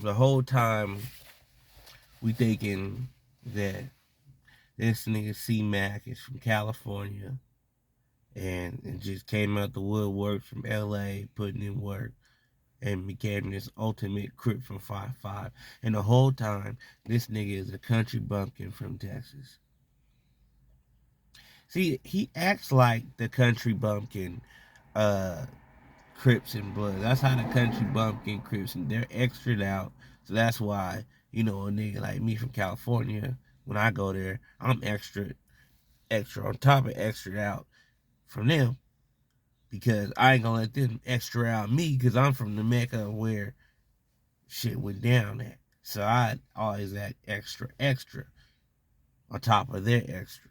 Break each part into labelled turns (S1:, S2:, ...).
S1: the whole time we thinking that this nigga C-Mac is from California and just came out the woodwork from LA, putting in work and became this ultimate Crip from 5'5". And the whole time, this nigga is a country bumpkin from Texas. See, he acts like the country bumpkin uh, Crips and Blood. That's how the country bumpkin Crips, and they're extra'd out. So that's why, a nigga like me from California, when I go there, I'm extra on top of extra out from them. Because I ain't gonna let them extra out me, because I'm from the Mecca where shit went down at. So I always act extra on top of their extra.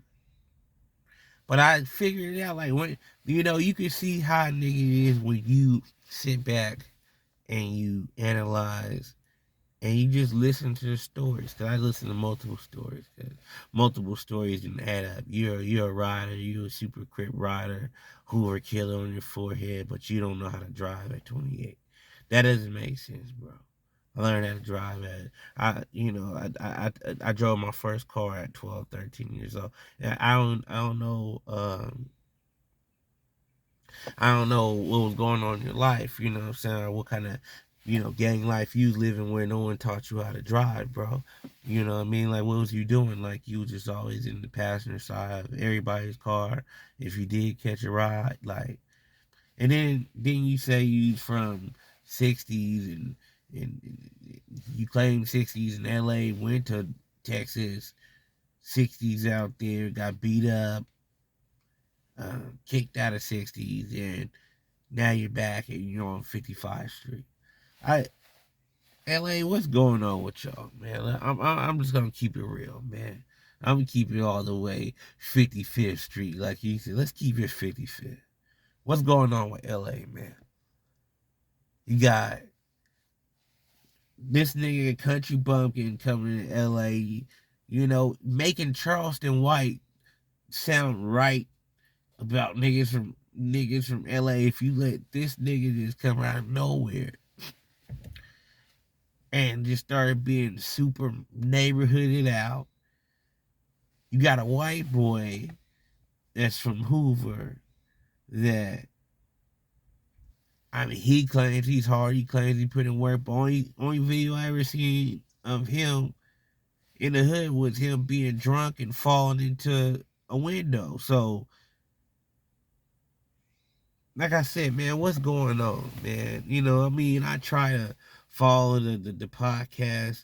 S1: But I figured it out, like, when, you can see how a nigga is when you sit back and you analyze and you just listen to the stories. Cause I listen to multiple stories. Cause multiple stories didn't add up. You're a rider. You're a super crip rider. Hoover killer on your forehead, but you don't know how to drive at 28. That doesn't make sense, bro. I learned how to drive at I drove my first car at 12, 13 years old. And I don't know what was going on in your life, you know what I'm saying, or what kind of, gang life you living where no one taught you how to drive, bro. You know what I mean? Like, what was you doing? Like, you was just always in the passenger side of everybody's car. If you did catch a ride, like, and then you say you from 60s and you claim 60s in LA, went to Texas, 60s out there, got beat up, kicked out of 60s, and now you're back and you're on 55th Street. I LA, what's going on with y'all, man? I'm just gonna keep it real, man. I'm gonna keep it all the way 55th Street, like you said. Let's keep it 55th. What's going on with LA, man? You got this nigga country bumpkin coming to LA, making Charleston White sound right about niggas from LA. If you let this nigga just come out of nowhere and just started being super neighborhooded out. You got a white boy that's from Hoover that, I mean, he claims he's hard. He claims he put in work. But only video I ever seen of him in the hood was him being drunk and falling into a window. So, like I said, man, what's going on, man? I try to follow the podcast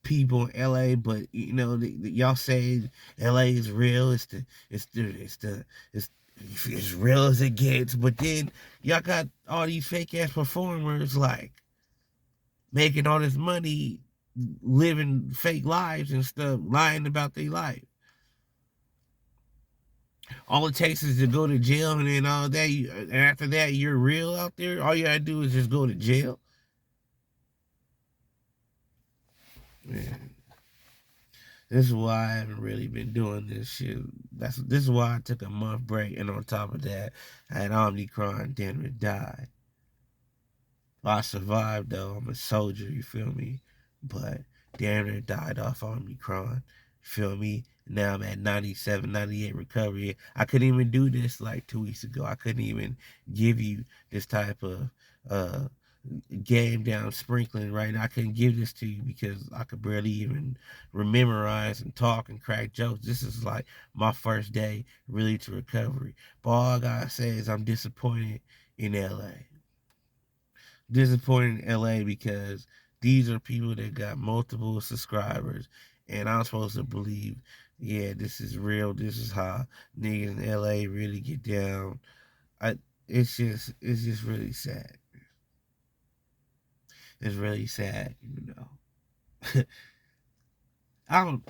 S1: people in LA, but y'all say LA is real. It's as real as it gets. But then y'all got all these fake ass performers like making all this money, living fake lives and stuff, lying about their life. All it takes is to go to jail, and then all that. And after that, you're real out there. All you gotta do is just go to jail. Man, this is why I haven't really been doing this shit. This is why I took a month break, and on top of that, I had Omicron. Damn it, died. Well, I survived though. I'm a soldier. You feel me? But damn it, died off Omicron. You feel me? Now I'm at 97, 98 recovery. I couldn't even do this like 2 weeks ago. I couldn't even give you this type of uh game down sprinkling right now. I couldn't give this to you because I could barely even memorize and talk and crack jokes. This is like my first day really to recovery. But all I gotta say is I'm disappointed in LA. Disappointed in LA because these are people that got multiple subscribers, and I'm supposed to believe, yeah, this is real. This is how niggas in LA really get down. I it's just really sad. It's really sad. I don't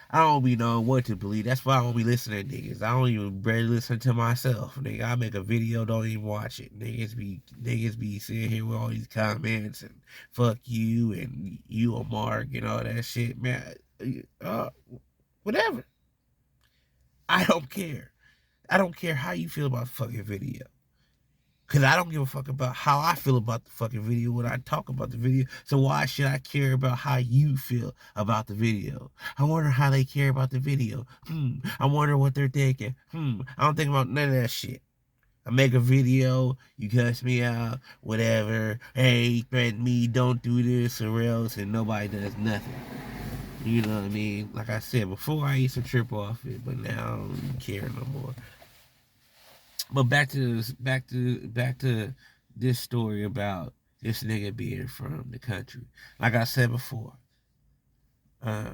S1: I don't be knowing what to believe. That's why I don't be listening to niggas. I don't even barely listen to myself. Nigga, I make a video, don't even watch it. Niggas be sitting here with all these comments and fuck you and you a mark and all that shit, man. Uh, Whatever. I don't care. I don't care how you feel about the fucking video. Cause I don't give a fuck about how I feel about the fucking video when I talk about the video. So why should I care about how you feel about the video? I wonder how they care about the video. I wonder what they're thinking. I don't think about none of that shit. I make a video, you cuss me out, whatever. Hey, threaten me, don't do this or else, and nobody does nothing. You know what I mean? Like I said before, I used to trip off it, but now I don't care no more. But back to this story about this nigga being from the country. Like I said before, uh,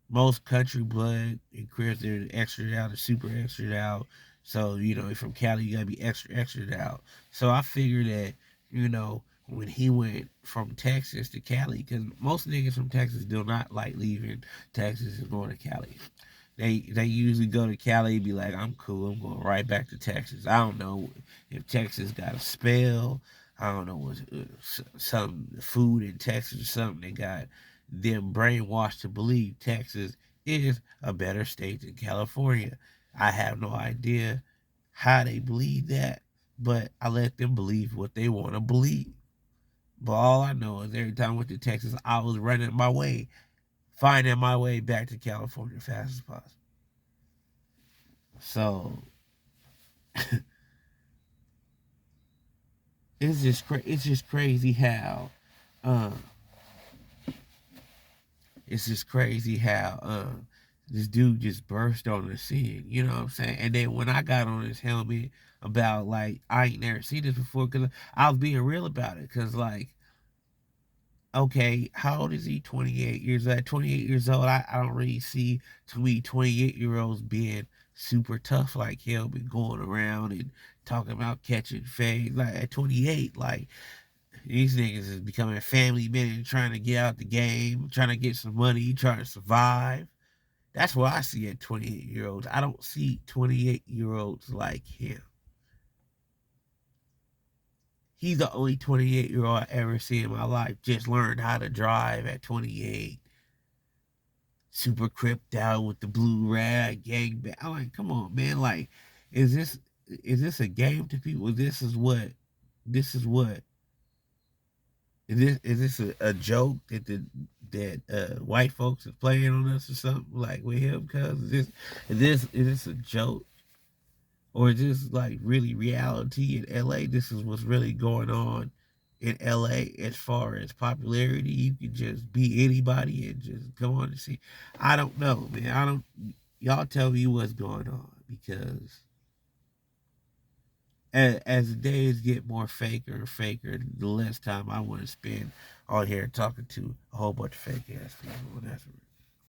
S1: most country blood and Crips, they're extra out, they're super extra out. So, from Cali, you gotta be extra out. So I figured that, when he went from Texas to Cali, because most niggas from Texas do not like leaving Texas and going to Cali. They usually go to Cali, be like, I'm cool, I'm going right back to Texas. I don't know if Texas got a spell. I don't know what some food in Texas or something. They got them brainwashed to believe Texas is a better state than California. I have no idea how they believe that, but I let them believe what they want to believe. But all I know is every time I went to Texas, I was running my way, finding my way back to California as fast as possible. So it's just crazy how uh, this dude just burst on the scene. You know what I'm saying? And then when I got on his helmet about like I ain't never seen this before, because I was being real about it, because like, okay, how old is he? 28 years old. At 28 years old, I don't really see too many 28-year-olds being super tough like him and going around and talking about catching fade. Like at 28, like these niggas is becoming family men and trying to get out the game, trying to get some money, trying to survive. That's what I see at 28-year-olds. I don't see 28-year-olds like him. He's the only 28-year-old I ever see in my life. Just learned how to drive at 28. Super cripped out with the blue rag gang bang. I'm like, come on, man. Like, is this a game to people? This is what is this a joke that white folks are playing on us or something like with him? Cause is this a joke, or is this like really reality in LA? This is what's really going on in LA as far as popularity. You can just be anybody and just go on and see. I don't know, man. I don't. Y'all tell me what's going on, because as the days get more faker and faker, the less time I want to spend on here talking to a whole bunch of fake ass people. That's